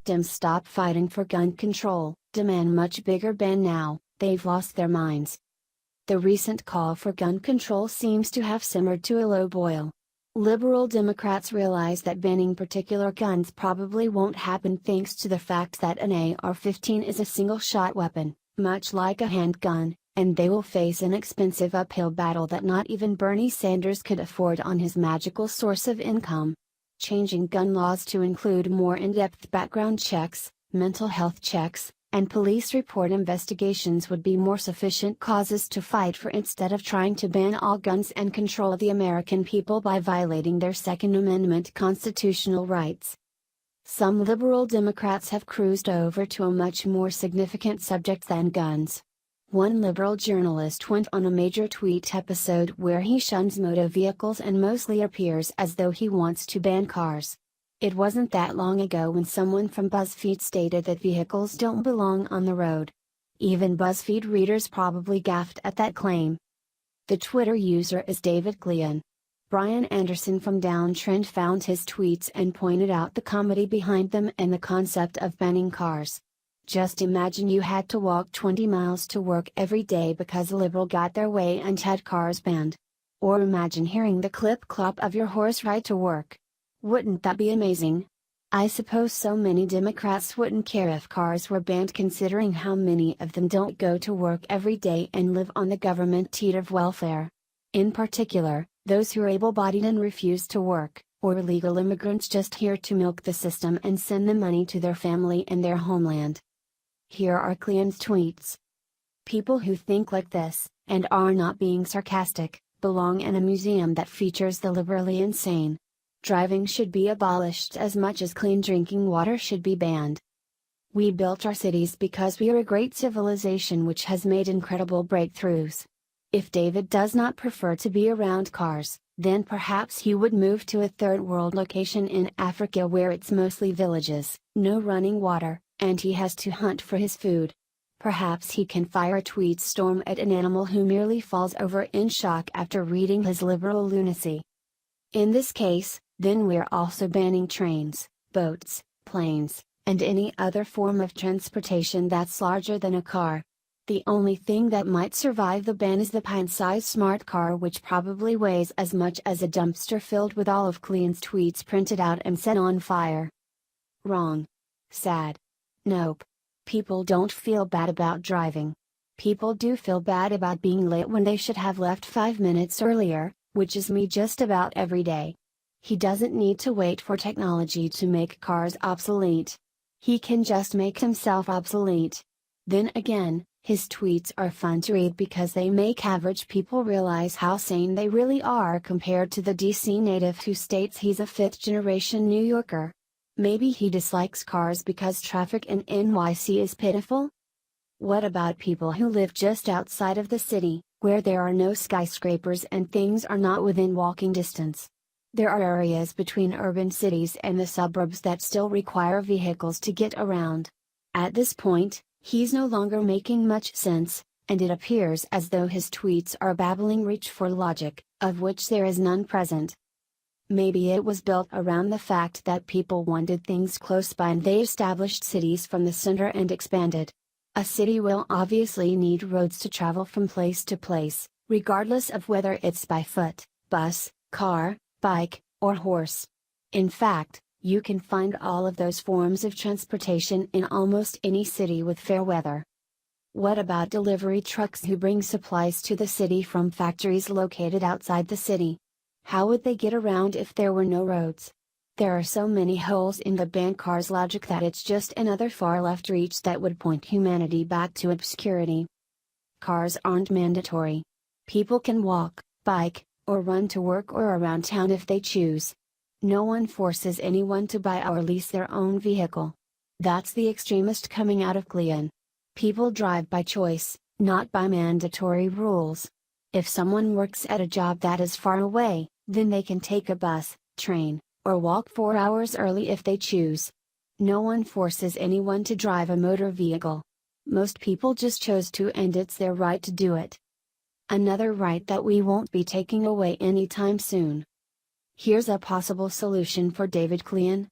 Dems stop fighting for gun control, demand much bigger ban now, they've lost their minds. The recent call for gun control seems to have simmered to a low boil. Liberal Democrats realize that banning particular guns probably won't happen thanks to the fact that an AR-15 is a single-shot weapon, much like a handgun, and they will face an expensive uphill battle that not even Bernie Sanders could afford on his magical source of income. Changing gun laws to include more in-depth background checks, mental health checks, and police report investigations would be more sufficient causes to fight for instead of trying to ban all guns and control the American people by violating their Second Amendment constitutional rights. Some liberal Democrats have cruised over to a much more significant subject than guns. One liberal journalist went on a major tweet episode where he shuns motor vehicles and mostly appears as though he wants to ban cars. It wasn't that long ago when someone from BuzzFeed stated that vehicles don't belong on the road. Even BuzzFeed readers probably gaffed at that claim. The Twitter user is David Glean. Brian Anderson from Downtrend found his tweets and pointed out the comedy behind them and the concept of banning cars. Just imagine you had to walk 20 miles to work every day because a liberal got their way and had cars banned. Or imagine hearing the clip-clop of your horse ride to work. Wouldn't that be amazing? I suppose so many Democrats wouldn't care if cars were banned considering how many of them don't go to work every day and live on the government teat of welfare. In particular, those who are able-bodied and refuse to work, or illegal immigrants just here to milk the system and send the money to their family and their homeland. Here are Glean's tweets. People who think like this, and are not being sarcastic, belong in a museum that features the liberally insane. Driving should be abolished as much as clean drinking water should be banned. We built our cities because we are a great civilization which has made incredible breakthroughs. If David does not prefer to be around cars, then perhaps he would move to a third world location in Africa where it's mostly villages, no running water, and he has to hunt for his food. Perhaps he can fire a tweet storm at an animal who merely falls over in shock after reading his liberal lunacy. In this case, then we're also banning trains, boats, planes, and any other form of transportation that's larger than a car. The only thing that might survive the ban is the pint-sized smart car, which probably weighs as much as a dumpster filled with all of Glean's tweets printed out and set on fire. Wrong. Sad. Nope. People don't feel bad about driving. People do feel bad about being late when they should have left 5 minutes earlier, which is me just about every day. He doesn't need to wait for technology to make cars obsolete. He can just make himself obsolete. Then again, his tweets are fun to read because they make average people realize how sane they really are compared to the DC native who states he's a fifth-generation New Yorker. Maybe he dislikes cars because traffic in NYC is pitiful? What about people who live just outside of the city, where there are no skyscrapers and things are not within walking distance? There are areas between urban cities and the suburbs that still require vehicles to get around. At this point, he's no longer making much sense, and it appears as though his tweets are a babbling reach for logic, of which there is none present. Maybe it was built around the fact that people wanted things close by and they established cities from the center and expanded. A city will obviously need roads to travel from place to place, regardless of whether it's by foot, bus, car, bike, or horse. In fact, you can find all of those forms of transportation in almost any city with fair weather. What about delivery trucks who bring supplies to the city from factories located outside the city? How would they get around if there were no roads? There are so many holes in the ban cars logic that it's just another far-left reach that would point humanity back to obscurity. Cars aren't mandatory. People can walk, bike, or run to work or around town if they choose. No one forces anyone to buy or lease their own vehicle. That's the extremist coming out of Glean. People drive by choice, not by mandatory rules. If someone works at a job that is far away, then they can take a bus, train, or walk 4 hours early if they choose. No one forces anyone to drive a motor vehicle. Most people just chose to, and it's their right to do it. Another right that we won't be taking away anytime soon. Here's a possible solution for David Glean.